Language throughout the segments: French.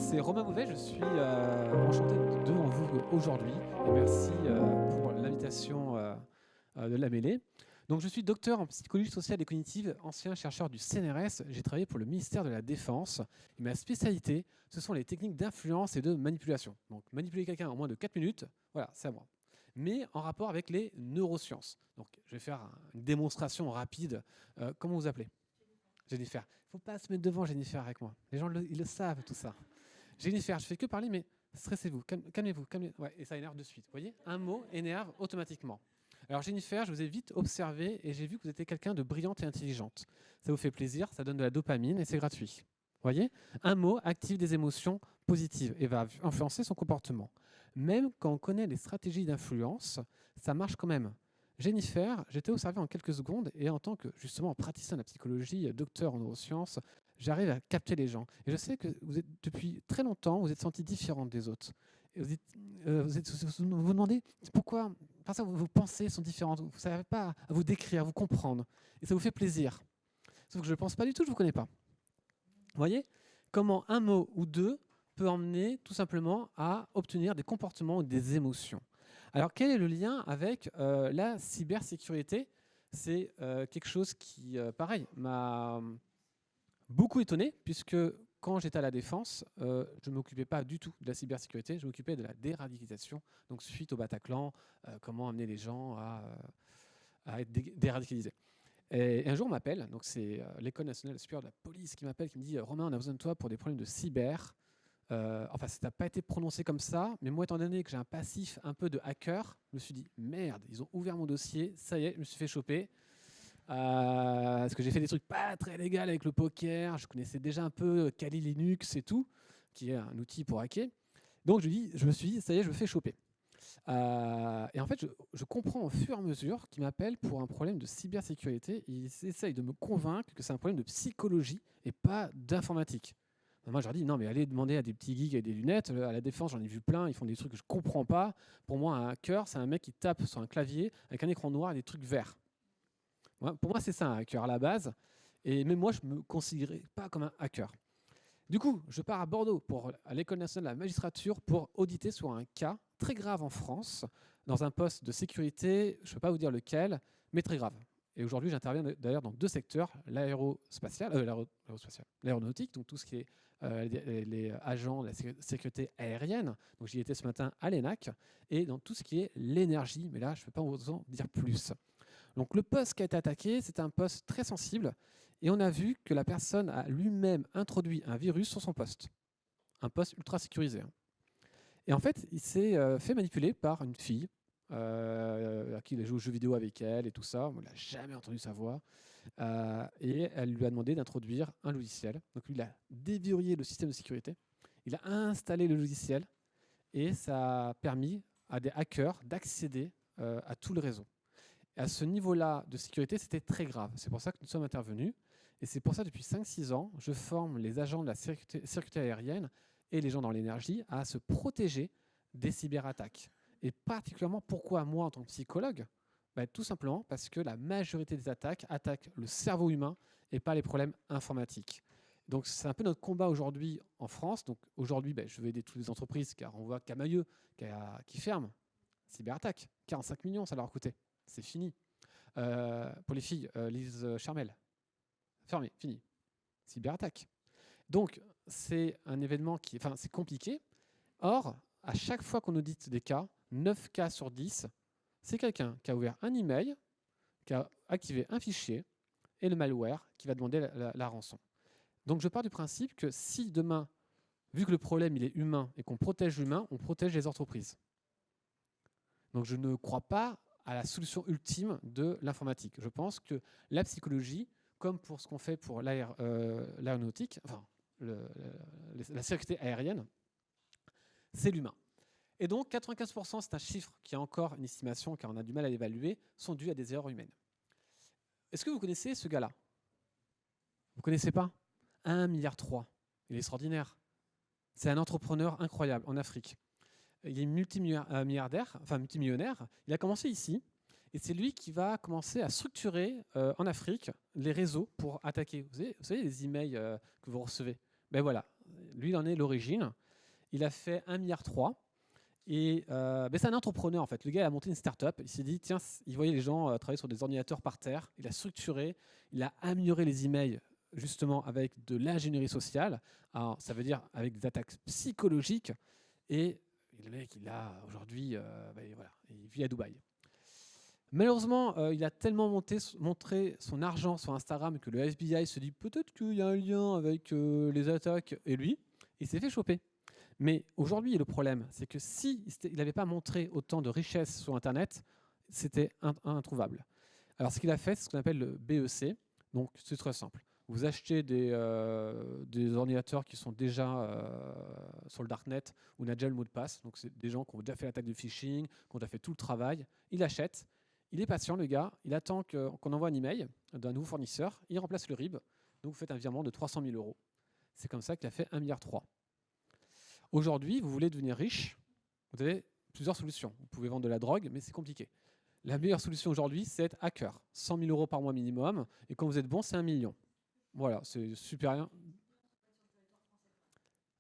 c'est Romain Mouvet, je suis enchanté devant vous aujourd'hui et merci pour l'invitation de la mêlée. Donc, je suis docteur en psychologie sociale et cognitive, ancien chercheur du CNRS. J'ai travaillé pour le ministère de la Défense et ma spécialité, ce sont les techniques d'influence et de manipulation. Donc, manipuler quelqu'un en moins de 4 minutes, voilà, c'est à moi. Mais en rapport avec les neurosciences. Donc, je vais faire une démonstration rapide. Comment vous appelez ? Jennifer. Il ne faut pas se mettre devant Jennifer avec moi. Les gens, ils le savent, tout ça. Jennifer, je ne fais que parler, mais stressez-vous, calmez-vous. Ouais, et ça énerve de suite. Vous voyez, un mot énerve automatiquement. Alors Jennifer, je vous ai vite observé et j'ai vu que vous étiez quelqu'un de brillante et intelligente. Ça vous fait plaisir, ça donne de la dopamine et c'est gratuit. Vous voyez, un mot active des émotions positives et va influencer son comportement. Même quand on connaît les stratégies d'influence, ça marche quand même. Jennifer, j'étais observé en quelques secondes et en tant que justement praticien de la psychologie, docteur en neurosciences, j'arrive à capter les gens. Et je sais que vous êtes, depuis très longtemps, vous êtes senti différente des autres. Et vous vous demandez pourquoi, parce que vos pensées sont différentes. Vous ne savez pas à vous décrire, à vous comprendre. Et ça vous fait plaisir. Sauf que je ne pense pas du tout, je ne vous connais pas. Vous voyez comment un mot ou deux peut emmener tout simplement à obtenir des comportements ou des émotions. Alors, quel est le lien avec la cybersécurité ? C'est quelque chose qui, pareil, m'a beaucoup étonné, puisque quand j'étais à la Défense, je ne m'occupais pas du tout de la cybersécurité, je m'occupais de la déradicalisation, donc suite au Bataclan, comment amener les gens à être déradicalisés. Et un jour, on m'appelle, donc c'est l'École nationale supérieure de la police qui m'appelle, qui me dit « Romain, on a besoin de toi pour des problèmes de cyber ». Enfin, ça n'a pas été prononcé comme ça, mais moi, étant donné que j'ai un passif un peu de hacker, je me suis dit « Merde, ils ont ouvert mon dossier, ça y est, je me suis fait choper ». Parce que j'ai fait des trucs pas très légaux avec le poker, je connaissais déjà un peu Kali Linux et tout, qui est un outil pour hacker. Donc je me suis dit, ça y est, je me fais choper. Et en fait, je comprends au fur et à mesure qu'ils m'appellent pour un problème de cybersécurité. Ils essayent de me convaincre que c'est un problème de psychologie et pas d'informatique. Moi, je leur dis, non, mais allez demander à des petits geeks avec des lunettes. À la Défense, j'en ai vu plein, ils font des trucs que je ne comprends pas. Pour moi, un hacker, c'est un mec qui tape sur un clavier avec un écran noir et des trucs verts. Pour moi, c'est ça un hacker à la base. Et même moi, je ne me considérais pas comme un hacker. Du coup, je pars à Bordeaux à l'École nationale de la magistrature pour auditer sur un cas très grave en France, dans un poste de sécurité, je ne peux pas vous dire lequel, mais très grave. Et aujourd'hui, j'interviens d'ailleurs dans deux secteurs, l'aéronautique, donc tout ce qui est les agents de la sécurité aérienne, donc j'y étais ce matin à l'ENAC, et dans tout ce qui est l'énergie, mais là, je ne peux pas vous en dire plus. Donc le poste qui a été attaqué, c'est un poste très sensible et on a vu que la personne a lui-même introduit un virus sur son poste, un poste ultra sécurisé. Et en fait, il s'est fait manipuler par une fille à qui il a joué aux jeux vidéo avec elle et tout ça. On n'a jamais entendu sa voix. Et elle lui a demandé d'introduire un logiciel. Donc lui, il a déverrouillé le système de sécurité. Il a installé le logiciel et ça a permis à des hackers d'accéder à tout le réseau. Et à ce niveau-là de sécurité, c'était très grave. C'est pour ça que nous sommes intervenus. Et c'est pour ça, depuis 5-6 ans, je forme les agents de la sécurité aérienne et les gens dans l'énergie à se protéger des cyberattaques. Et particulièrement, pourquoi moi, en tant que psychologue ? Tout simplement parce que la majorité des attaques attaquent le cerveau humain et pas les problèmes informatiques. Donc c'est un peu notre combat aujourd'hui en France. Donc aujourd'hui, je vais aider toutes les entreprises, car on voit Camailleux qui ferme. Cyberattaque, 45 millions, ça leur a coûté. C'est fini. Pour les filles, Lise Charmel, fermé, fini. Cyberattaque. Donc, c'est un événement c'est compliqué. Or, à chaque fois qu'on audite des cas, 9 cas sur 10, c'est quelqu'un qui a ouvert un email, qui a activé un fichier, et le malware qui va demander la rançon. Donc, je pars du principe que si demain, vu que le problème il est humain et qu'on protège l'humain, on protège les entreprises. Donc, je ne crois pas à la solution ultime de l'informatique. Je pense que la psychologie, comme pour ce qu'on fait pour l'aéronautique, la sécurité aérienne, c'est l'humain. Et donc 95%, c'est un chiffre qui est encore une estimation, car on a du mal à l'évaluer, sont dus à des erreurs humaines. Est-ce que vous connaissez ce gars-là ? Vous ne connaissez pas ? 1,3 milliard. Il est extraordinaire. C'est un entrepreneur incroyable en Afrique. Il est multimillionnaire. Il a commencé ici. Et c'est lui qui va commencer à structurer en Afrique les réseaux pour attaquer. Vous savez les emails que vous recevez ? Voilà, Lui, il en est l'origine. Il a fait 1,3 milliard. Et c'est un entrepreneur en fait. Le gars il a monté une start-up. Il s'est dit, tiens, il voyait les gens travailler sur des ordinateurs par terre. Il a structuré, il a amélioré les emails justement avec de l'ingénierie sociale. Alors, ça veut dire avec des attaques psychologiques. Et le mec, il a aujourd'hui, voilà, il vit à Dubaï. Malheureusement, il a tellement montré son argent sur Instagram que le FBI se dit peut-être qu'il y a un lien avec les attaques et lui. Il s'est fait choper. Mais aujourd'hui, le problème, c'est que s'il n'avait pas montré autant de richesse sur Internet, c'était introuvable. Alors, ce qu'il a fait, c'est ce qu'on appelle le BEC. Donc, c'est très simple. Vous achetez des ordinateurs qui sont déjà sur le darknet, où on a déjà le mot de passe. Donc, c'est des gens qui ont déjà fait l'attaque de phishing, qui ont déjà fait tout le travail. Il achète. Il est patient, le gars. Il attend qu'on envoie un email d'un nouveau fournisseur. Il remplace le RIB. Donc, vous faites un virement de 300 000 €. C'est comme ça qu'il a fait 1,3 milliard. Aujourd'hui, vous voulez devenir riche, vous avez plusieurs solutions. Vous pouvez vendre de la drogue, mais c'est compliqué. La meilleure solution aujourd'hui, c'est être hacker. 100 000 € par mois minimum. Et quand vous êtes bon, c'est 1 million. Voilà, c'est super rien.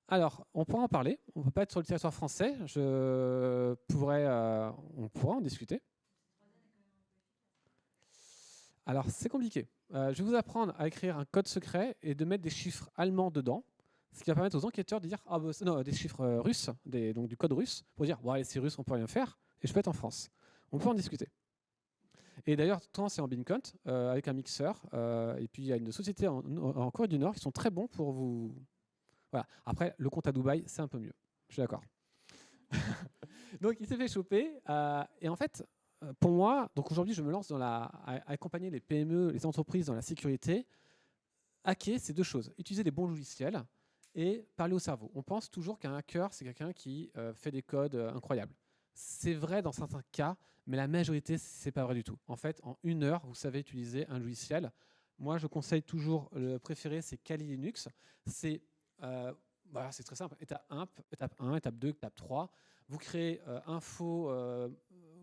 Alors, on pourra en parler. On ne peut pas être sur le territoire français. On pourra en discuter. Alors, c'est compliqué. Je vais vous apprendre à écrire un code secret et de mettre des chiffres allemands dedans. Ce qui va permettre aux enquêteurs de dire non, des chiffres russes, donc du code russe, pour dire allez, c'est russe, on peut rien faire, et je peux être en France. On peut en discuter. Et d'ailleurs, tout c'est en Beancount, avec un mixeur, et puis il y a une société en Corée du Nord qui sont très bons pour vous. Voilà. Après, le compte à Dubaï, c'est un peu mieux. Je suis d'accord. Donc il s'est fait choper, et en fait, pour moi, donc aujourd'hui, je me lance à accompagner les PME, les entreprises dans la sécurité. Hacker, c'est deux choses. Utiliser les bons logiciels et parler au cerveau. On pense toujours qu'un hacker, c'est quelqu'un qui fait des codes incroyables. C'est vrai dans certains cas, mais la majorité, c'est pas vrai du tout. En fait, en 1 heure, vous savez utiliser un logiciel. Moi, je conseille toujours, le préféré, c'est Kali Linux. C'est très simple. Étape 1, étape 2, étape 3. Vous créez un faux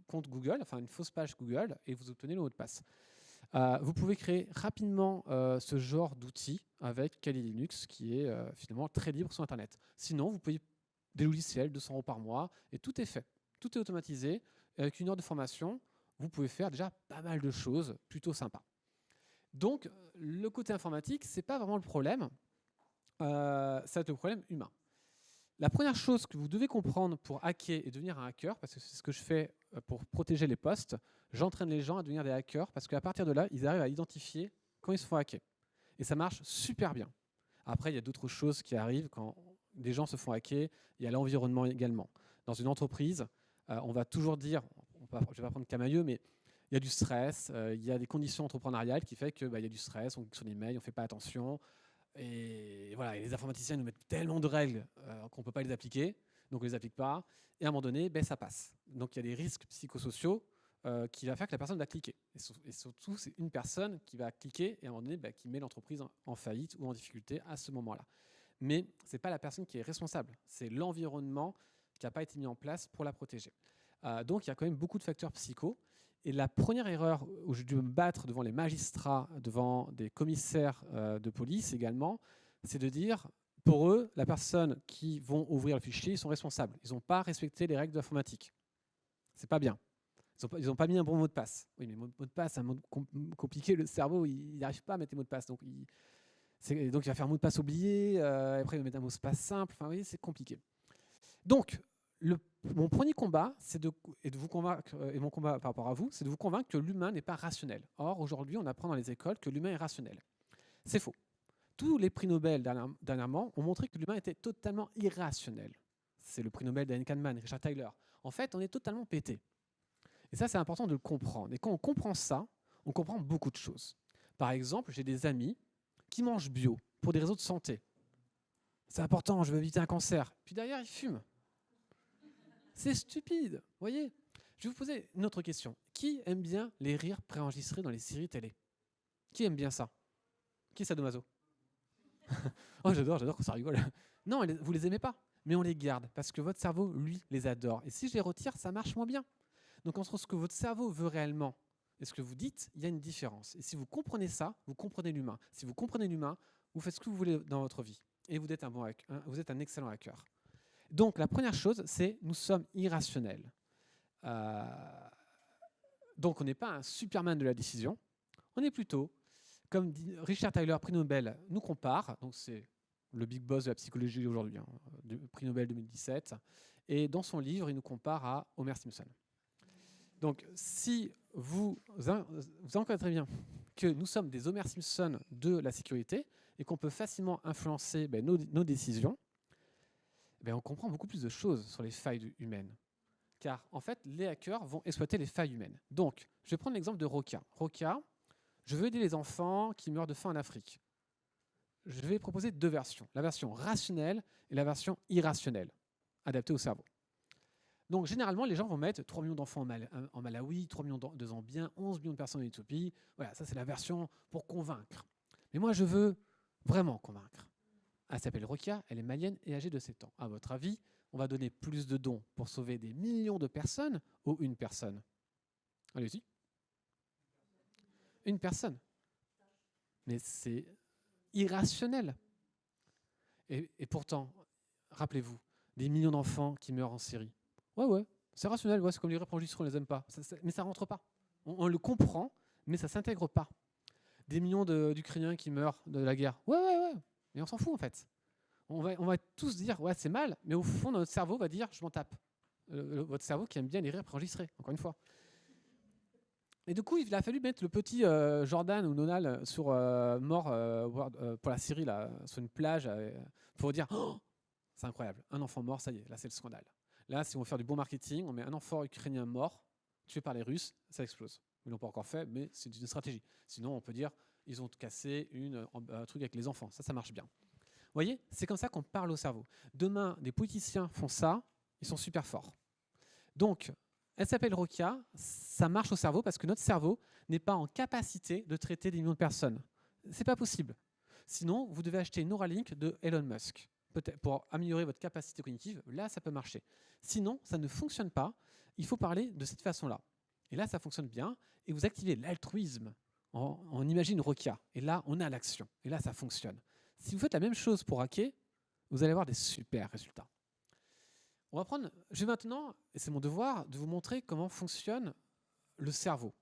compte Google, enfin une fausse page Google, et vous obtenez le mot de passe. Vous pouvez créer rapidement ce genre d'outil avec Kali Linux qui est finalement très libre sur Internet. Sinon, vous payez des logiciels, 200 € par mois, et tout est fait. Tout est automatisé. Avec 1 heure de formation, vous pouvez faire déjà pas mal de choses plutôt sympas. Donc, le côté informatique, ce n'est pas vraiment le problème. Ça va être le problème humain. La première chose que vous devez comprendre pour hacker et devenir un hacker, parce que c'est ce que je fais pour protéger les postes, j'entraîne les gens à devenir des hackers parce qu'à partir de là, ils arrivent à identifier quand ils se font hacker. Et ça marche super bien. Après, il y a d'autres choses qui arrivent quand des gens se font hacker. Il y a l'environnement également. Dans une entreprise, on va toujours dire, je ne vais pas prendre Camailleux, mais il y a du stress, il y a des conditions entrepreneuriales qui font qu'il y a du stress, on clique sur les mails, on ne fait pas attention. Et voilà, et les informaticiens nous mettent tellement de règles qu'on ne peut pas les appliquer, donc on ne les applique pas, et à un moment donné, ça passe. Donc il y a des risques psychosociaux qui va faire que la personne va cliquer. Et surtout, c'est une personne qui va cliquer et à un moment donné, qui met l'entreprise en faillite ou en difficulté à ce moment-là. Mais ce n'est pas la personne qui est responsable, c'est l'environnement qui n'a pas été mis en place pour la protéger. Donc il y a quand même beaucoup de facteurs psychos. Et la première erreur où j'ai dû me battre devant les magistrats, devant des commissaires de police également, c'est de dire, pour eux, la personne qui vont ouvrir le fichier, ils sont responsables. Ils n'ont pas respecté les règles de l'informatique. C'est pas bien. Ils n'ont pas mis un bon mot de passe. Oui, mais le mot de passe, c'est un mot compliqué. Le cerveau, il n'arrive pas à mettre les mots de passe. Donc, il va faire un mot de passe oublié. Après, il va mettre un mot de passe simple. Enfin, oui, c'est compliqué. Donc, mon premier combat, c'est de vous convaincre, et mon combat par rapport à vous, c'est de vous convaincre que l'humain n'est pas rationnel. Or, aujourd'hui, on apprend dans les écoles que l'humain est rationnel. C'est faux. Tous les prix Nobel dernièrement ont montré que l'humain était totalement irrationnel. C'est le prix Nobel d'Anne Kahneman, Richard Thaler. En fait, on est totalement pété. Et ça, c'est important de le comprendre. Et quand on comprend ça, on comprend beaucoup de choses. Par exemple, j'ai des amis qui mangent bio pour des raisons de santé. C'est important, je veux éviter un cancer. Puis derrière, ils fument. C'est stupide, voyez. Je vais vous poser une autre question. Qui aime bien les rires préenregistrés dans les séries télé? Qui aime bien ça? Qui est sadomaso? Oh, j'adore quand ça rigole. Non, vous les aimez pas, mais on les garde parce que votre cerveau, lui, les adore. Et si je les retire, ça marche moins bien. Donc entre ce que votre cerveau veut réellement et ce que vous dites, il y a une différence. Et si vous comprenez ça, vous comprenez l'humain. Si vous comprenez l'humain, vous faites ce que vous voulez dans votre vie. et vous êtes vous êtes un excellent hacker. Donc la première chose, c'est nous sommes irrationnels. Donc on n'est pas un Superman de la décision, on est plutôt, comme dit Richard Thaler, prix Nobel, nous compare, donc c'est le big boss de la psychologie aujourd'hui, du prix Nobel 2017, et dans son livre, il nous compare à Homer Simpson. Donc si vous encadrez bien que nous sommes des Homer Simpson de la sécurité et qu'on peut facilement influencer nos décisions, on comprend beaucoup plus de choses sur les failles humaines. Car en fait, les hackers vont exploiter les failles humaines. Donc, je vais prendre l'exemple de Roca. Roca, je veux aider les enfants qui meurent de faim en Afrique. Je vais proposer deux versions, la version rationnelle et la version irrationnelle, adaptée au cerveau. Donc généralement, les gens vont mettre 3 millions d'enfants en Malawi, 3 millions de Zambiens, 11 millions de personnes en Éthiopie. Voilà, ça c'est la version pour convaincre. Mais moi, je veux vraiment convaincre. Elle s'appelle Rokia, elle est malienne et âgée de 7 ans. À votre avis, on va donner plus de dons pour sauver des millions de personnes ou une personne? Allez-y. Une personne. Mais c'est irrationnel. Et pourtant, rappelez-vous, des millions d'enfants qui meurent en Syrie. Ouais, c'est rationnel, c'est comme les répangistes, on ne les aime pas. Mais ça ne rentre pas. On le comprend, mais ça ne s'intègre pas. Des millions d'Ukrainiens qui meurent de la guerre. Ouais. Mais on s'en fout en fait. On va tous dire, ouais, c'est mal, mais au fond, notre cerveau va dire, je m'en tape. Votre cerveau qui aime bien les rires préenregistrés, encore une fois. Et du coup, il a fallu mettre le petit Jordan ou Nonal sur mort pour la Syrie, là, sur une plage, pour dire, oh, c'est incroyable, un enfant mort, ça y est, là c'est le scandale. Là, si on veut faire du bon marketing, on met un enfant ukrainien mort, tué par les Russes, ça explose. Ils ne l'ont pas encore fait, mais c'est une stratégie. Sinon, on peut dire, ils ont cassé un truc avec les enfants. Ça marche bien. Vous voyez, c'est comme ça qu'on parle au cerveau. Demain, des politiciens font ça, ils sont super forts. Donc, elle s'appelle Rokia, ça marche au cerveau parce que notre cerveau n'est pas en capacité de traiter des millions de personnes. C'est pas possible. Sinon, vous devez acheter Neuralink de Elon Musk, peut-être pour améliorer votre capacité cognitive. Là, ça peut marcher. Sinon, ça ne fonctionne pas. Il faut parler de cette façon-là. Et là, ça fonctionne bien. Et vous activez l'altruisme. On imagine Rokia. Et là, on a l'action. Et là, ça fonctionne. Si vous faites la même chose pour hacker, vous allez avoir des super résultats. Je vais maintenant, et c'est mon devoir, de vous montrer comment fonctionne le cerveau.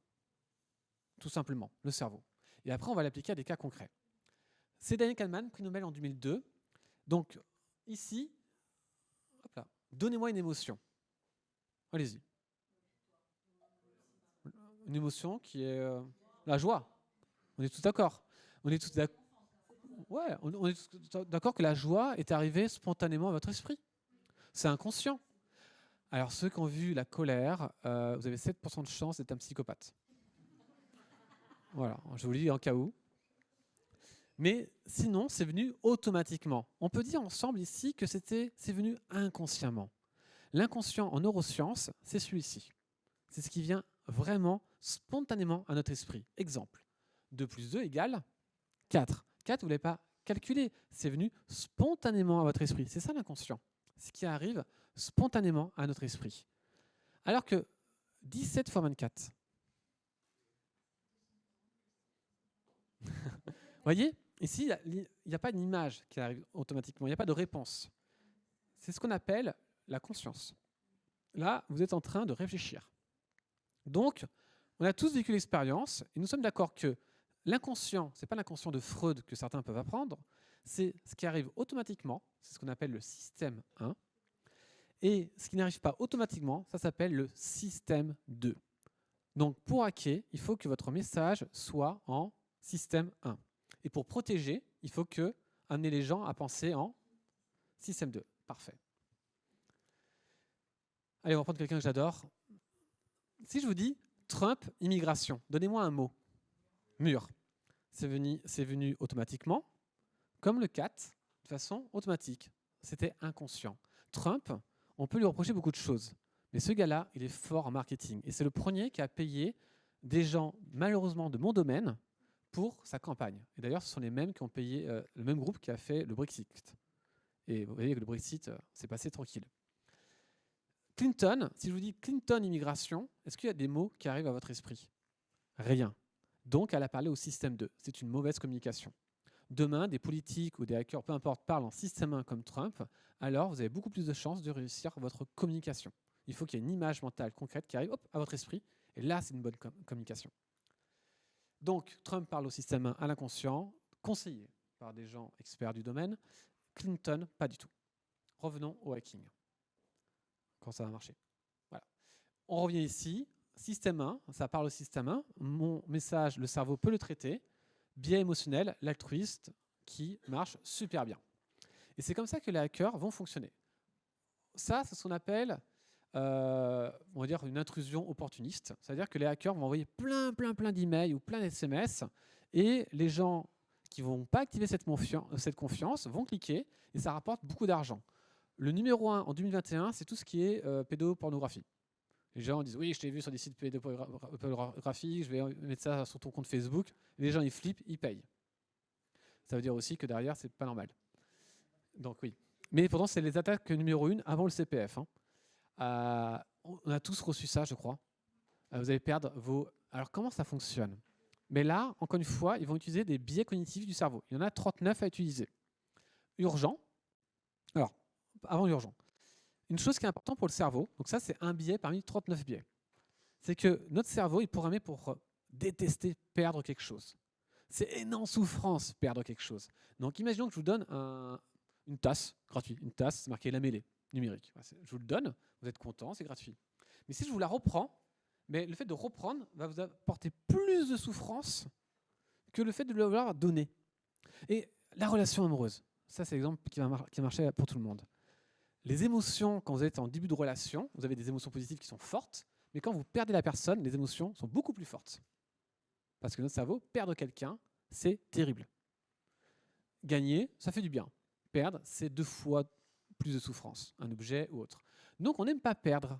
Tout simplement, le cerveau. Et après, on va l'appliquer à des cas concrets. C'est Daniel Kahneman, prix Nobel en 2002. Donc, ici, donnez-moi une émotion. Allez-y. Une émotion qui est la joie. On est tous d'accord. On est tous d'accord. Ouais, on est tous d'accord que la joie est arrivée spontanément à votre esprit. C'est inconscient. Alors, ceux qui ont vu la colère, vous avez 7% de chance d'être un psychopathe. Voilà, je vous le dis en cas où. Mais sinon, c'est venu automatiquement. On peut dire ensemble ici que c'est venu inconsciemment. L'inconscient en neurosciences, c'est celui-ci. C'est ce qui vient vraiment spontanément à notre esprit. Exemple, 2 plus 2 égale 4. 4, vous ne l'avez pas calculé, c'est venu spontanément à votre esprit. C'est ça l'inconscient. Ce qui arrive spontanément à notre esprit. Alors que 17 fois 24. Vous voyez, ici, il n'y a pas d'image qui arrive automatiquement, il n'y a pas de réponse. C'est ce qu'on appelle la conscience. Là, vous êtes en train de réfléchir. Donc, on a tous vécu l'expérience et nous sommes d'accord que l'inconscient, ce n'est pas l'inconscient de Freud que certains peuvent apprendre, c'est ce qui arrive automatiquement, c'est ce qu'on appelle le système 1. Et ce qui n'arrive pas automatiquement, ça s'appelle le système 2. Donc pour hacker, il faut que votre message soit en système 1. Et pour protéger, il faut amener les gens à penser en système 2. Parfait. Allez, on va prendre quelqu'un que j'adore. Si je vous dis Trump, immigration, donnez-moi un mot. Mur. C'est venu automatiquement, comme le 4, de façon automatique. C'était inconscient. Trump, on peut lui reprocher beaucoup de choses. Mais ce gars-là, il est fort en marketing. Et c'est le premier qui a payé des gens, malheureusement, de mon domaine pour sa campagne. Et d'ailleurs, ce sont les mêmes qui ont payé, le même groupe qui a fait le Brexit. Et vous voyez que le Brexit s'est passé tranquille. Clinton, si je vous dis Clinton immigration, est-ce qu'il y a des mots qui arrivent à votre esprit? Rien. Donc, elle a parlé au système 2. C'est une mauvaise communication. demain, des politiques ou des hackers, peu importe, parlent en système 1 comme Trump, alors vous avez beaucoup plus de chances de réussir votre communication. Il faut qu'il y ait une image mentale concrète qui arrive à votre esprit, et là, c'est une bonne communication. Donc, Trump parle au système 1 à l'inconscient, conseillé par des gens experts du domaine. Clinton, pas du tout. Revenons au hacking. Quand ça va marcher. Voilà. On revient ici. Système 1, ça parle au système 1. Mon message, le cerveau peut le traiter. Biais émotionnel, l'altruiste, qui marche super bien. Et c'est comme ça que les hackers vont fonctionner. Ça, c'est ce qu'on appelle, on va dire, une intrusion opportuniste. C'est-à-dire que les hackers vont envoyer plein d'emails ou plein d'SMS, et les gens qui ne vont pas activer cette confiance vont cliquer, et ça rapporte beaucoup d'argent. Le numéro 1 en 2021, c'est tout ce qui est pédopornographie. Les gens disent « Oui, je t'ai vu sur des sites pédopornographiques, je vais mettre ça sur ton compte Facebook. » Les gens, ils flippent, ils payent. Ça veut dire aussi que derrière, c'est pas normal. Donc oui. Mais pourtant, c'est les attaques numéro 1 avant le CPF. Hein. On a tous reçu ça, je crois. Vous allez perdre vos... Alors, comment ça fonctionne? Mais là, encore une fois, ils vont utiliser des biais cognitifs du cerveau. Il y en a 39 à utiliser. Urgent. Alors, avant urgent. Une chose qui est importante pour le cerveau, donc ça, c'est un biais parmi 39 biais, c'est que notre cerveau est programmé pour détester perdre quelque chose. C'est énorme souffrance perdre quelque chose. Donc, imaginons que je vous donne une tasse gratuite. Une tasse, c'est marqué la mêlée numérique. Je vous le donne, vous êtes content, c'est gratuit. Mais si je vous la reprends, mais le fait de reprendre va vous apporter plus de souffrance que le fait de l'avoir donné. Et la relation amoureuse, ça c'est l'exemple qui marchait pour tout le monde. Les émotions, quand vous êtes en début de relation, vous avez des émotions positives qui sont fortes, mais quand vous perdez la personne, les émotions sont beaucoup plus fortes. Parce que notre cerveau, perdre quelqu'un, c'est terrible. Gagner, ça fait du bien. Perdre, c'est 2 fois plus de souffrance, un objet ou autre. Donc on n'aime pas perdre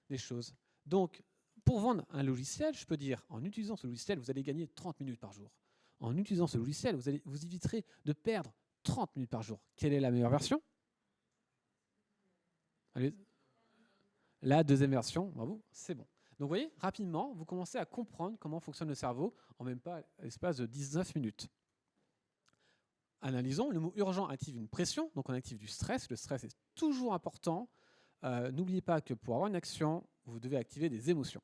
des choses. Donc pour vendre un logiciel, je peux dire, en utilisant ce logiciel, vous allez gagner 30 minutes par jour. En utilisant ce logiciel, vous éviterez de perdre 30 minutes par jour. Quelle est la meilleure version? Allez. La deuxième version, bravo, c'est bon. Donc vous voyez, rapidement, vous commencez à comprendre comment fonctionne le cerveau en même pas l'espace de 19 minutes. Analysons, le mot urgent active une pression, donc on active du stress. Le stress est toujours important. N'oubliez pas que pour avoir une action, vous devez activer des émotions.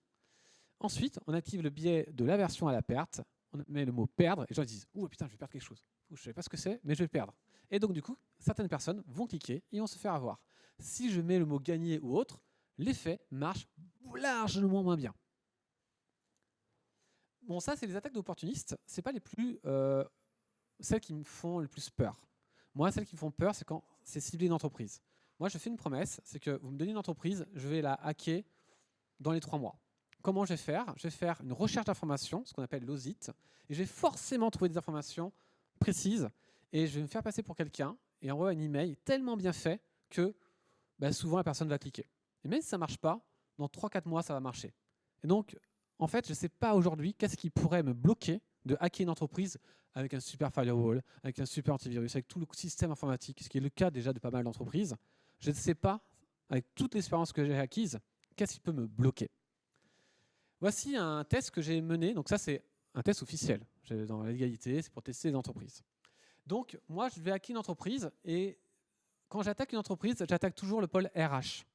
Ensuite, on active le biais de l'aversion à la perte. On met le mot perdre, et les gens disent « Ouh, putain, je vais perdre quelque chose. Je ne sais pas ce que c'est, mais je vais le perdre. » Et donc du coup, certaines personnes vont cliquer et vont se faire avoir. Si je mets le mot gagner ou autre, l'effet marche largement moins bien. Bon, ça, c'est les attaques d'opportunistes. Ce n'est pas les plus, celles qui me font le plus peur. Moi, celles qui me font peur, c'est quand c'est ciblé une entreprise. Moi, je fais une promesse, c'est que vous me donnez une entreprise, je vais la hacker dans les 3 mois. Comment je vais faire? Je vais faire une recherche d'informations, ce qu'on appelle l'OSIT, et je vais forcément trouver des informations précises, et je vais me faire passer pour quelqu'un, et envoyer un email tellement bien fait que souvent la personne va cliquer. Et même si ça ne marche pas, dans 3-4 mois, ça va marcher. Et donc, en fait, je ne sais pas aujourd'hui qu'est-ce qui pourrait me bloquer de hacker une entreprise avec un super firewall, avec un super antivirus, avec tout le système informatique, ce qui est le cas déjà de pas mal d'entreprises. Je ne sais pas, avec toute l'expérience que j'ai acquise, qu'est-ce qui peut me bloquer. Voici un test que j'ai mené. Donc ça, c'est un test officiel. Dans la légalité, c'est pour tester les entreprises. Donc, moi, je vais hacker une entreprise et quand j'attaque une entreprise, j'attaque toujours le pôle RH.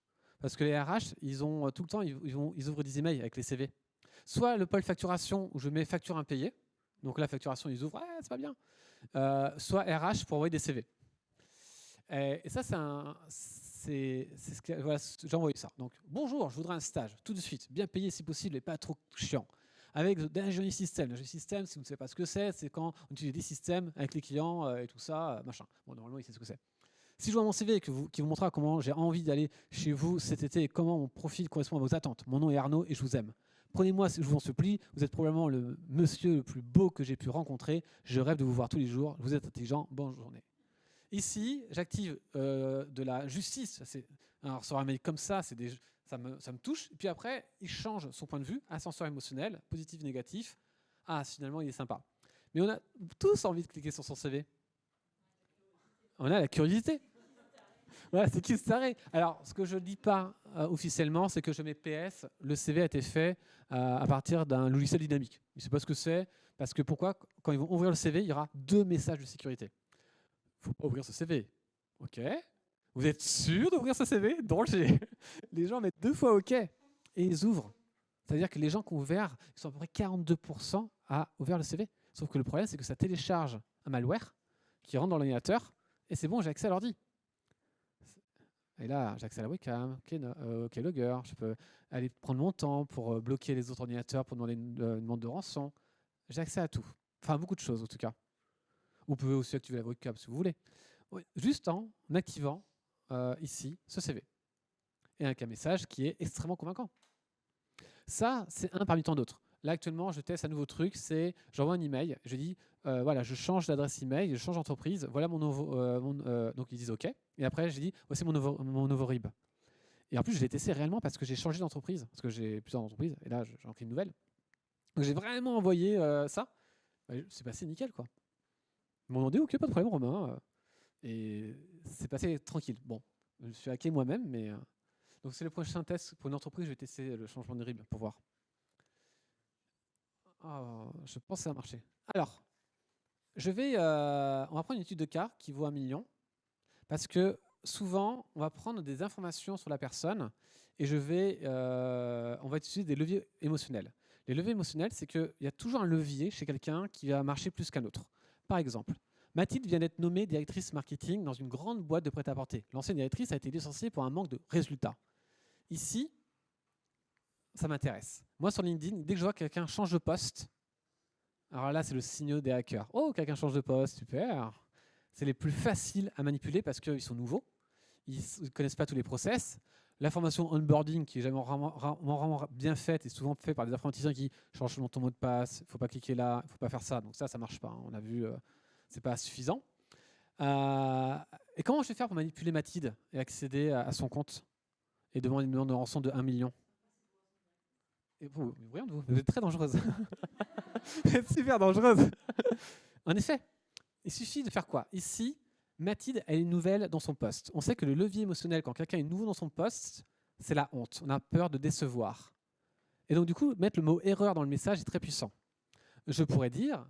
Parce que les RH, ils ont tout le temps, ils ouvrent des emails avec les CV. Soit le pôle facturation, où je mets facture impayée. Donc la facturation, ils ouvrent, c'est pas bien. Soit RH pour envoyer des CV. Et ça, c'est ce que voilà, j'ai envoyé ça. Donc, bonjour, je voudrais un stage, tout de suite, bien payé si possible et pas trop chiant. Avec d'ingénierie système. L'ingénierie système, si vous ne savez pas ce que c'est quand on utilise des systèmes avec les clients et tout ça, machin. Bon, normalement, il sait ce que c'est. Si je vois mon CV qui vous montrera comment j'ai envie d'aller chez vous cet été et comment mon profil correspond à vos attentes. Mon nom est Arnaud et je vous aime. Prenez-moi, je vous en supplie, vous êtes probablement le monsieur le plus beau que j'ai pu rencontrer. Je rêve de vous voir tous les jours. Vous êtes intelligent. Bonne journée. Ici, j'active de la justice. Alors, sur un mail comme ça, ça me touche. Et puis après, il change son point de vue, ascenseur émotionnel, positif, négatif. Ah, finalement, il est sympa. Mais on a tous envie de cliquer sur son CV. On a la curiosité. Voilà, c'est qui se taré. Alors, ce que je ne dis pas officiellement, c'est que je mets PS, le CV a été fait à partir d'un logiciel dynamique. Je ne sais pas ce que c'est, Parce que pourquoi? Quand ils vont ouvrir le CV, il y aura 2 messages de sécurité. Il ne faut pas ouvrir ce CV. OK. Vous êtes sûr d'ouvrir ce CV? Danger. Les gens mettent 2 fois OK et ils ouvrent. C'est-à-dire que les gens qui ont ouvert, ils sont à peu près 42% à ouvrir le CV. Sauf que le problème, c'est que ça télécharge un malware qui rentre dans l'ordinateur et c'est bon, j'ai accès à l'ordi. Et là, j'ai accès à la webcam, OK Logger, je peux aller prendre mon temps pour bloquer les autres ordinateurs pour demander une demande de rançon. J'ai accès à tout. Enfin, beaucoup de choses en tout cas. Vous pouvez aussi activer la webcam si vous voulez. Oui, juste en activant ici ce CV. Et avec un message qui est extrêmement convaincant. Ça, c'est un parmi tant d'autres. Là, actuellement, je teste un nouveau truc, c'est j'envoie un email, je dis, voilà, je change d'adresse email, je change d'entreprise, voilà mon nouveau... donc, ils disent OK. Et après, j'ai dit, voici mon nouveau RIB. Et en plus, je l'ai testé réellement parce que j'ai changé d'entreprise, parce que j'ai plusieurs entreprises, et là, j'en crée une nouvelle. Donc, j'ai vraiment envoyé ça. C'est passé nickel, quoi. Ils m'ont demandé, OK, pas de problème, Romain. Et c'est passé tranquille. Bon, je me suis hacké moi-même, mais... donc, c'est le prochain test pour une entreprise, je vais tester le changement de RIB pour voir. Oh, je pense que ça a marché. Alors, on va prendre une étude de cas qui vaut 1 million, parce que souvent, on va prendre des informations sur la personne et on va utiliser des leviers émotionnels. Les leviers émotionnels, c'est qu'il y a toujours un levier chez quelqu'un qui va marcher plus qu'un autre. Par exemple, Mathilde vient d'être nommée directrice marketing dans une grande boîte de prêt-à-porter. L'ancienne directrice a été licenciée pour un manque de résultats. Ici, ça m'intéresse. Moi, sur LinkedIn, dès que je vois que quelqu'un change de poste, alors là, c'est le signal des hackers. Oh, quelqu'un change de poste, super. C'est les plus faciles à manipuler parce qu'ils sont nouveaux. Ils ne connaissent pas tous les process. La formation onboarding, qui est jamais vraiment bien faite, est souvent faite par des informaticiens qui changent ton mot de passe, il ne faut pas cliquer là, il ne faut pas faire ça. Donc ça ne marche pas. On a vu, c'est pas suffisant. Et comment je vais faire pour manipuler Mathilde et accéder à son compte et demander une demande de rançon de 1 million? Et vous êtes très dangereuse. Vous êtes super dangereuse. En effet, il suffit de faire quoi? Ici, Mathilde, elle est nouvelle dans son poste. On sait que le levier émotionnel, quand quelqu'un est nouveau dans son poste, c'est la honte. On a peur de décevoir. Et donc, du coup, mettre le mot erreur dans le message est très puissant. Je pourrais dire,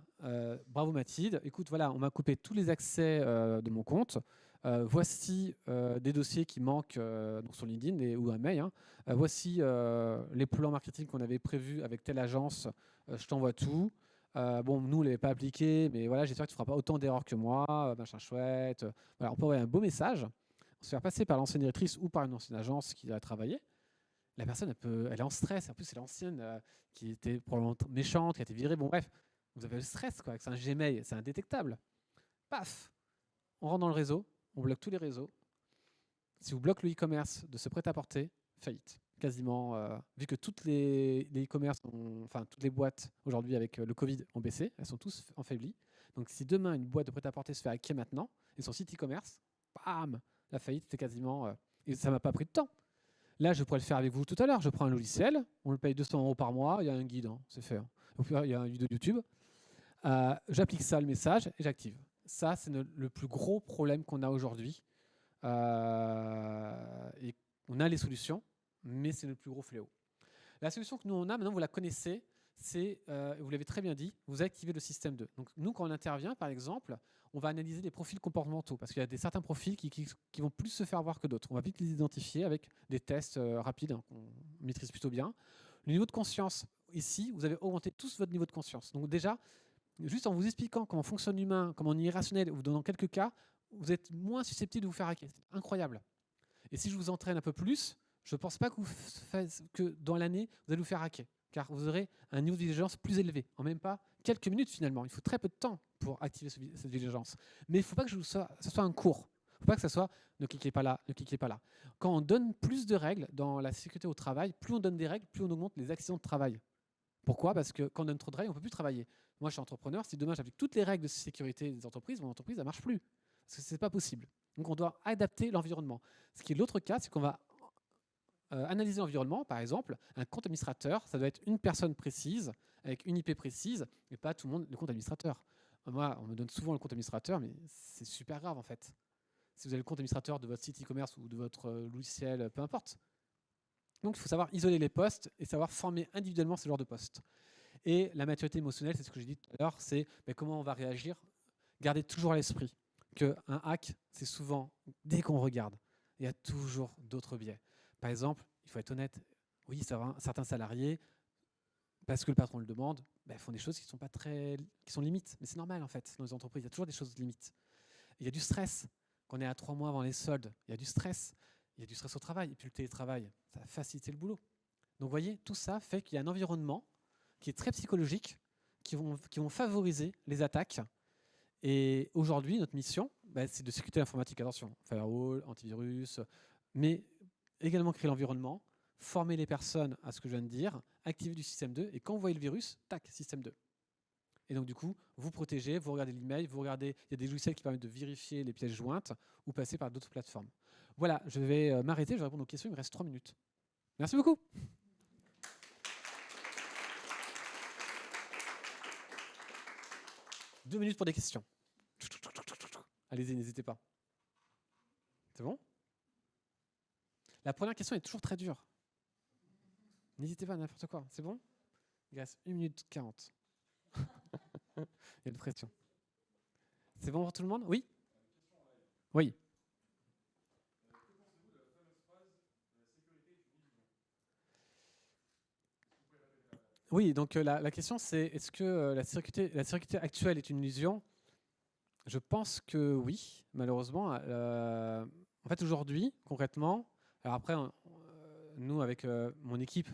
bravo Mathilde, écoute, voilà, on m'a coupé tous les accès de mon compte. Voici des dossiers qui manquent donc sur LinkedIn ou un mail. Voici les plans marketing qu'on avait prévus avec telle agence. Je t'envoie tout. Bon, nous, on ne l'avait pas appliqué, mais voilà, j'espère que tu ne feras pas autant d'erreurs que moi. Machin chouette. Voilà, on peut envoyer un beau message, se faire passer par l'ancienne directrice ou par une ancienne agence qui a travaillé. La personne, elle est en stress. En plus, c'est l'ancienne qui était probablement méchante, qui a été virée. Bon, bref, vous avez le stress, quoi. C'est un Gmail, c'est indétectable. Paf, on rentre dans le réseau, on bloque tous les réseaux. Si vous bloquez le e-commerce de ce prêt-à-porter, faillite. Quasiment, vu que toutes les e-commerce, enfin toutes les boîtes aujourd'hui avec le Covid ont baissé, elles sont tous enfaiblies. Donc si demain une boîte de prêt-à-porter se fait hacker maintenant, et son site e-commerce, bam, la faillite c'était quasiment... et ça m'a pas pris de temps. Là, je pourrais le faire avec vous tout à l'heure. Je prends un logiciel, on le paye 200 € par mois, il y a un guide, hein, c'est fait. Il y a une vidéo de YouTube. J'applique ça, le message, et j'active. Ça, c'est le plus gros problème qu'on a aujourd'hui. Et on a les solutions, mais c'est le plus gros fléau. La solution que nous, on a, maintenant, vous la connaissez, c'est, vous l'avez très bien dit, vous activez le système 2. Donc, nous, quand on intervient, par exemple, on va analyser les profils comportementaux, parce qu'il y a certains profils qui vont plus se faire voir que d'autres. On va vite les identifier avec des tests rapides qu'on maîtrise plutôt bien. Le niveau de conscience, ici, vous avez augmenté tous votre niveau de conscience. Donc déjà, juste en vous expliquant comment fonctionne l'humain, comment on est irrationnel, ou vous donnant quelques cas, vous êtes moins susceptible de vous faire hacker. C'est incroyable. Et si je vous entraîne un peu plus, je ne pense pas que dans l'année, vous allez vous faire hacker, car vous aurez un niveau de vigilance plus élevé. En même pas quelques minutes finalement. Il faut très peu de temps pour activer cette vigilance. Mais il ne faut pas que ce soit un cours. Il ne faut pas que ce soit ne cliquez pas là, ne cliquez pas là. Quand on donne plus de règles dans la sécurité au travail, plus on donne des règles, plus on augmente les accidents de travail. Pourquoi? Parce que quand on donne trop de règles, on ne peut plus travailler. Moi, je suis entrepreneur. Si demain j'applique toutes les règles de sécurité des entreprises, mon entreprise, elle ne marche plus. Parce que ce n'est pas possible. Donc, on doit adapter l'environnement. Ce qui est l'autre cas, c'est qu'on va analyser l'environnement. Par exemple, un compte administrateur, ça doit être une personne précise, avec une IP précise, et pas tout le monde le compte administrateur. Moi, on me donne souvent le compte administrateur, mais c'est super grave en fait. Si vous avez le compte administrateur de votre site e-commerce ou de votre logiciel, peu importe. Donc, il faut savoir isoler les postes et savoir former individuellement ce genre de postes. Et la maturité émotionnelle, c'est ce que j'ai dit tout à l'heure, c'est comment on va réagir. Gardez toujours à l'esprit qu'un hack, c'est souvent, dès qu'on regarde, il y a toujours d'autres biais. Par exemple, il faut être honnête, oui, certains salariés, parce que le patron le demande, font des choses qui sont limites. Mais c'est normal en fait, dans les entreprises, il y a toujours des choses limites. Il y a du stress. Quand on est à 3 mois avant les soldes, il y a du stress. Il y a du stress au travail. Et puis le télétravail, ça va faciliter le boulot. Donc vous voyez, tout ça fait qu'il y a un environnement qui est très psychologique, qui vont favoriser les attaques. Et aujourd'hui, notre mission, c'est de sécurité informatique. Attention, firewall, antivirus, mais également créer l'environnement, former les personnes à ce que je viens de dire, activer du système 2, et quand vous voyez le virus, tac, système 2. Et donc du coup, vous protégez, vous regardez l'email, vous regardez, il y a des logiciels qui permettent de vérifier les pièces jointes ou passer par d'autres plateformes. Voilà, je vais m'arrêter, je vais répondre aux questions, il me reste 3 minutes. Merci beaucoup. Deux minutes pour des questions. Allez-y, n'hésitez pas. C'est bon? La première question est toujours très dure. N'hésitez pas à n'importe quoi. C'est bon? Il reste 1 minute 40. Il y a de pression. C'est bon pour tout le monde? Oui? Oui. Oui, donc la question c'est, est-ce que la sécurité actuelle est une illusion? Je pense que oui, malheureusement. En fait, aujourd'hui, concrètement, alors après, nous, avec mon équipe,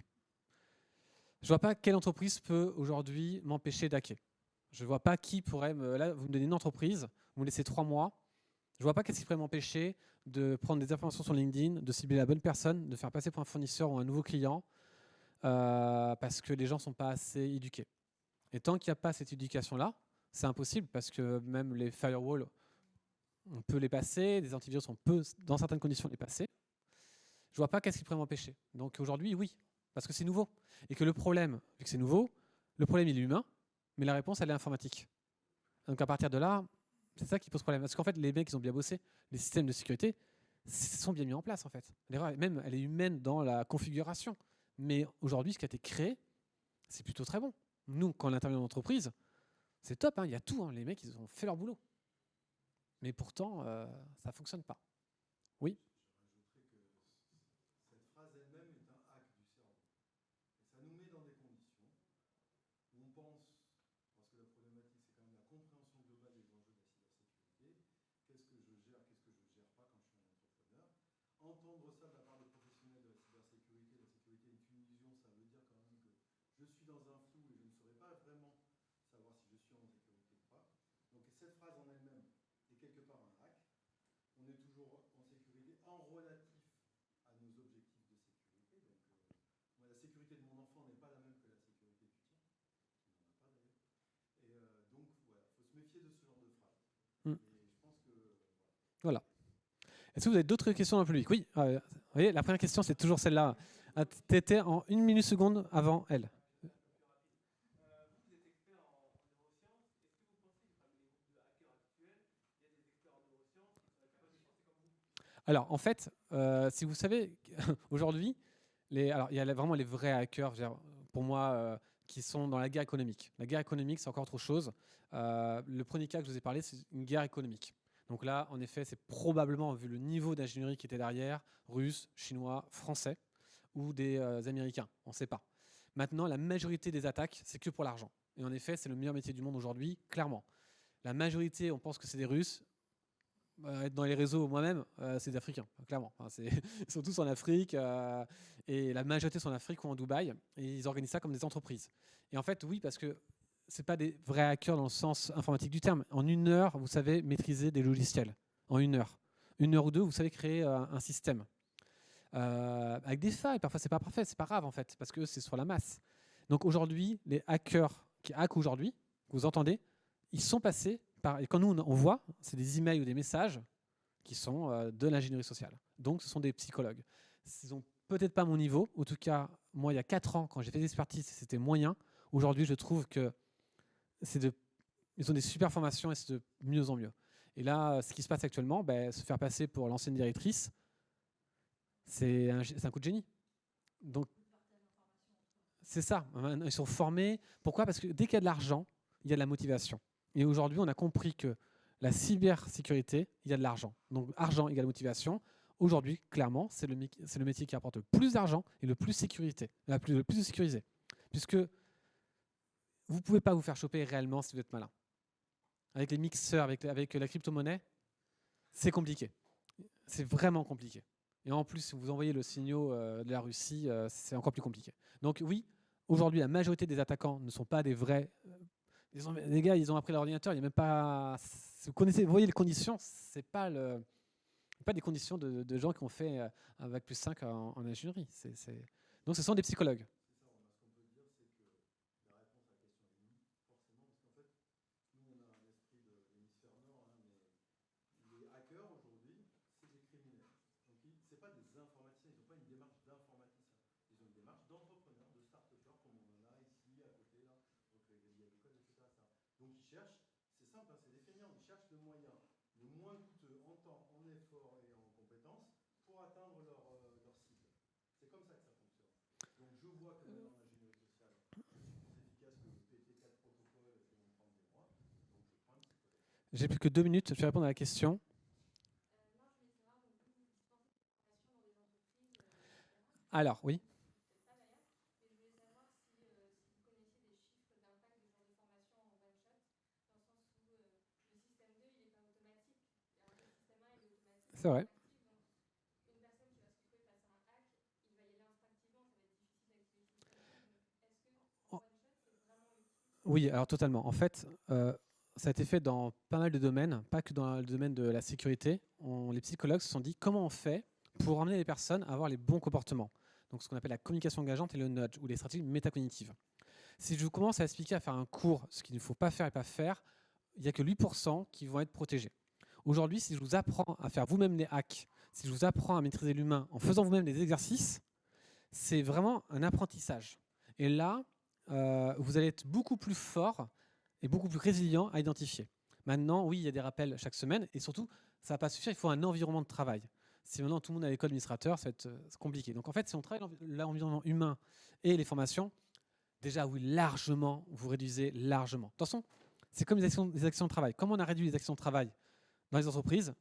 je ne vois pas quelle entreprise peut aujourd'hui m'empêcher d'hacker. Je ne vois pas qui pourrait Là, vous me donnez une entreprise, vous me laissez 3 mois, je ne vois pas qu'est-ce qui pourrait m'empêcher de prendre des informations sur LinkedIn, de cibler la bonne personne, de faire passer pour un fournisseur ou un nouveau client, parce que les gens ne sont pas assez éduqués. Et tant qu'il n'y a pas cette éducation-là, c'est impossible, parce que même les firewalls, on peut les passer, des antivirus, on peut, dans certaines conditions, les passer. Je ne vois pas qu'est-ce qui pourrait m'empêcher. Donc aujourd'hui, oui, parce que c'est nouveau. Et que le problème, vu que c'est nouveau, le problème il est humain, mais la réponse elle est informatique. Donc à partir de là, c'est ça qui pose problème. Parce qu'en fait, les mecs, ils ont bien bossé. Les systèmes de sécurité sont bien mis en place, en fait. L'erreur, même, elle est humaine dans la configuration. Mais aujourd'hui, ce qui a été créé, c'est plutôt très bon. Nous, quand on intervient dans l'entreprise, c'est top, hein, il y a tout. Hein, les mecs, ils ont fait leur boulot. Mais pourtant, ça ne fonctionne pas. Oui. Cette phrase elle-même est un hack du cerveau. Et ça nous met dans des conditions où on pense, parce que la problématique c'est quand même la compréhension globale des enjeux de la cybersécurité, qu'est-ce que je gère, qu'est-ce que je ne gère pas quand je suis un entrepreneur. Entendre ça de la part de professionnels de la sécurité est une illusion, ça veut dire quand même que je suis dans un flou et je ne saurais pas vraiment savoir si je suis en sécurité ou pas. Donc cette phrase en elle-même est quelque part un hack. On est toujours en sécurité en relatif à nos objectifs de sécurité. Donc, moi, la sécurité de mon enfant n'est pas la même que la sécurité du tien, qui n'en a pas d'ailleurs. Et donc, voilà, il faut se méfier de ce genre de phrase. Et je pense que... Voilà. Est-ce que vous avez d'autres questions dans le public? Oui. Vous voyez, la première question, c'est toujours celle-là. Tu étais en 1 minute seconde avant elle. Alors, en fait, si vous savez, aujourd'hui, il y a vraiment les vrais hackers, pour moi, qui sont dans la guerre économique. La guerre économique, c'est encore autre chose. Le premier cas que je vous ai parlé, c'est une guerre économique. Donc là, en effet, c'est probablement, vu le niveau d'ingénierie qui était derrière, russe, chinois, français ou des Américains. On ne sait pas. Maintenant, la majorité des attaques, c'est que pour l'argent. Et en effet, c'est le meilleur métier du monde aujourd'hui, clairement. La majorité, on pense que c'est des Russes. Être dans les réseaux moi-même, c'est des Africains, clairement. Enfin, ils sont tous en Afrique, et la majorité sont en Afrique ou en Dubaï, et ils organisent ça comme des entreprises. Et en fait, oui, parce que ce pas des vrais hackers dans le sens informatique du terme. En 1 heure, vous savez maîtriser des logiciels. En 1 heure. 1 heure ou 2, vous savez créer un système. Avec des failles, parfois c'est pas parfait, c'est pas grave en fait, parce que c'est sur la masse. Donc aujourd'hui, les hackers qui hackent aujourd'hui, vous entendez, ils sont passés par, et quand nous on voit, c'est des emails ou des messages qui sont de l'ingénierie sociale. Donc ce sont des psychologues. Ils n'ont peut-être pas mon niveau, en tout cas, moi il y a 4 ans, quand j'ai fait des expertises, c'était moyen. Aujourd'hui, je trouve que ils ont des super formations et c'est de mieux en mieux. Et là, ce qui se passe actuellement, se faire passer pour l'ancienne directrice, c'est un coup de génie. Donc, C'est ça, ils sont formés. Pourquoi? Parce que dès qu'il y a de l'argent, il y a de la motivation. Et aujourd'hui, on a compris que la cybersécurité, il y a de l'argent. Donc argent égale motivation. Aujourd'hui, clairement, c'est le métier qui apporte le plus d'argent et le plus le plus sécurisé. Puisque vous ne pouvez pas vous faire choper réellement si vous êtes malin. Avec les mixeurs, avec la crypto-monnaie, c'est compliqué. C'est vraiment compliqué. Et en plus, si vous envoyez le signal de la Russie, c'est encore plus compliqué. Donc oui, aujourd'hui, la majorité des attaquants ne sont pas des vrais... les gars, ils ont appris l'ordinateur, il n'y a même pas... vous voyez les conditions, c'est pas des conditions de gens qui ont fait un bac plus 5 en ingénierie. Donc ce sont des psychologues. Donc ils cherchent, c'est simple, hein, c'est des feignants, ils cherchent le moyen le moins coûteux en temps, en effort et en compétences pour atteindre leur cible. C'est comme ça que ça fonctionne. Donc je vois que maintenant l'ingénierie sociale est plus efficace que péter 4 protocoles qui vont prendre des mois. Donc je prends un psychologue. J'ai plus que 2 minutes, je vais répondre à la question. Alors, oui. C'est vrai. Oui, alors totalement. En fait, ça a été fait dans pas mal de domaines, pas que dans le domaine de la sécurité. Les psychologues se sont dit comment on fait pour amener les personnes à avoir les bons comportements. Donc ce qu'on appelle la communication engageante et le nudge, ou les stratégies métacognitives. Si je vous commence à expliquer, à faire un cours, ce qu'il ne faut pas faire et pas faire, il n'y a que 8% qui vont être protégés. Aujourd'hui, si je vous apprends à faire vous-même des hacks, si je vous apprends à maîtriser l'humain en faisant vous-même des exercices, c'est vraiment un apprentissage. Et là, vous allez être beaucoup plus fort et beaucoup plus résilient à identifier. Maintenant, oui, il y a des rappels chaque semaine, et surtout, ça ne va pas suffire, il faut un environnement de travail. Si maintenant tout le monde est à l'école administrateur, ça va être compliqué. Donc en fait, si on travaille l'environnement humain et les formations, déjà, oui, largement, vous réduisez largement. Attention, c'est comme les actions de travail. Comme on a réduit les actions de travail dans les entreprises,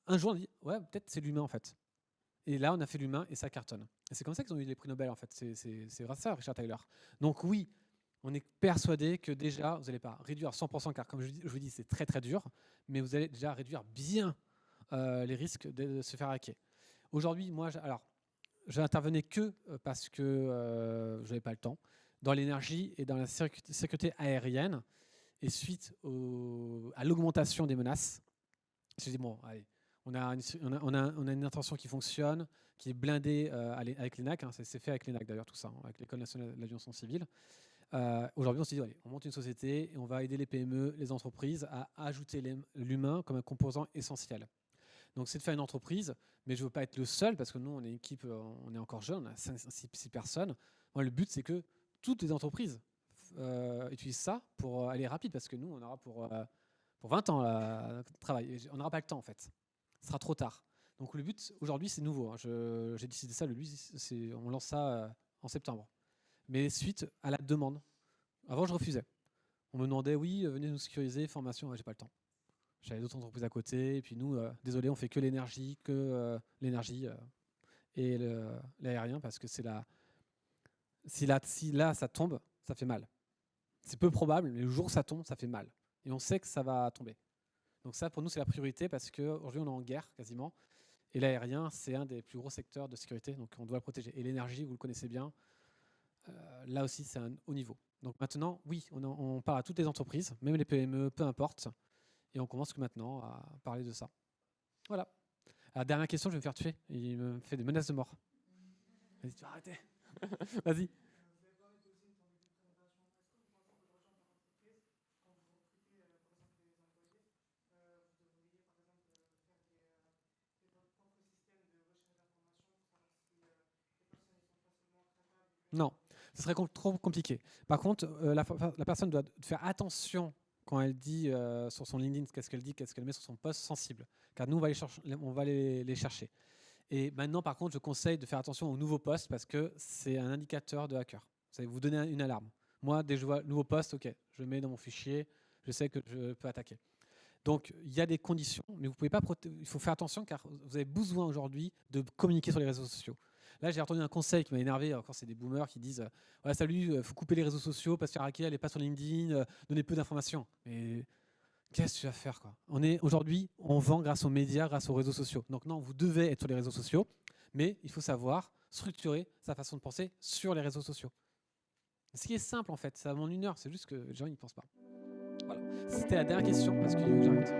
un jour on dit, ouais, peut-être c'est l'humain en fait. Et là, on a fait l'humain et ça cartonne. Et c'est comme ça qu'ils ont eu les prix Nobel en fait. C'est grâce à ça, Richard Taylor. Donc oui, on est persuadé que déjà, vous n'allez pas réduire à 100%, car comme je vous dis, c'est très très dur, mais vous allez déjà réduire bien les risques de se faire hacker. Aujourd'hui, moi, je n'intervenais que parce que je n'avais pas le temps, dans l'énergie et dans la sécurité aérienne, et suite à l'augmentation des menaces, je me suis dit, bon, allez, on a une intention qui fonctionne, qui est blindée avec l'ENAC, hein, c'est fait avec l'ENAC d'ailleurs tout ça, hein, avec l'École nationale de l'aviation civile. Aujourd'hui, on s'est dit, allez, on monte une société et on va aider les PME, les entreprises à ajouter l'humain comme un composant essentiel. Donc c'est de faire une entreprise, mais je ne veux pas être le seul, parce que nous, on est une équipe, on est encore jeune, on a 6 personnes. Moi, le but, c'est que toutes les entreprises utilisent ça pour aller rapide, parce que nous, on aura pour 20 ans de travail. On n'aura pas le temps, en fait. Ce sera trop tard. Donc le but, aujourd'hui, c'est nouveau. Hein. J'ai décidé ça, on lance ça en septembre. Mais suite à la demande. Avant, je refusais. On me demandait, oui, venez nous sécuriser, formation, ouais, j'ai pas le temps. J'avais d'autres entreprises à côté, et puis nous, désolé, on fait que l'énergie, et l'aérien, parce que si là, ça tombe, ça fait mal. C'est peu probable, mais le jour où ça tombe, ça fait mal. Et on sait que ça va tomber. Donc ça, pour nous, c'est la priorité, parce qu'aujourd'hui, on est en guerre, quasiment. Et l'aérien, c'est un des plus gros secteurs de sécurité, donc on doit le protéger. Et l'énergie, vous le connaissez bien, là aussi, c'est un haut niveau. Donc maintenant, oui, on parle à toutes les entreprises, même les PME, peu importe. Et on commence que maintenant à parler de ça. Voilà. La dernière question, je vais me faire tuer. Il me fait des menaces de mort. Vas-y, tu vas arrêter. Vas-y. Non, ce serait trop compliqué. Par contre, la personne doit faire attention quand elle dit sur son LinkedIn qu'est-ce qu'elle dit, qu'est-ce qu'elle met sur son post sensible. Car nous, on va les chercher. Et maintenant, par contre, je conseille de faire attention aux nouveaux posts parce que c'est un indicateur de hacker. Ça va vous donner une alarme. Moi, dès que je vois nouveau poste, ok, je le mets dans mon fichier, je sais que je peux attaquer. Donc, il y a des conditions, mais vous pouvez pas il faut faire attention car vous avez besoin aujourd'hui de communiquer sur les réseaux sociaux. Là, j'ai entendu un conseil qui m'a énervé. Encore, c'est des boomers qui disent ouais, salut, il faut couper les réseaux sociaux, pas se faire hacker, allez pas sur LinkedIn, donnez peu d'informations. Mais qu'est-ce que tu vas faire quoi? Aujourd'hui, on vend grâce aux médias, grâce aux réseaux sociaux. Donc non, vous devez être sur les réseaux sociaux, mais il faut savoir structurer sa façon de penser sur les réseaux sociaux. Ce qui est simple en fait, ça demande 1 heure, c'est juste que les gens n'y pensent pas. Voilà. C'était la dernière question parce qu'il faut que j'arrête.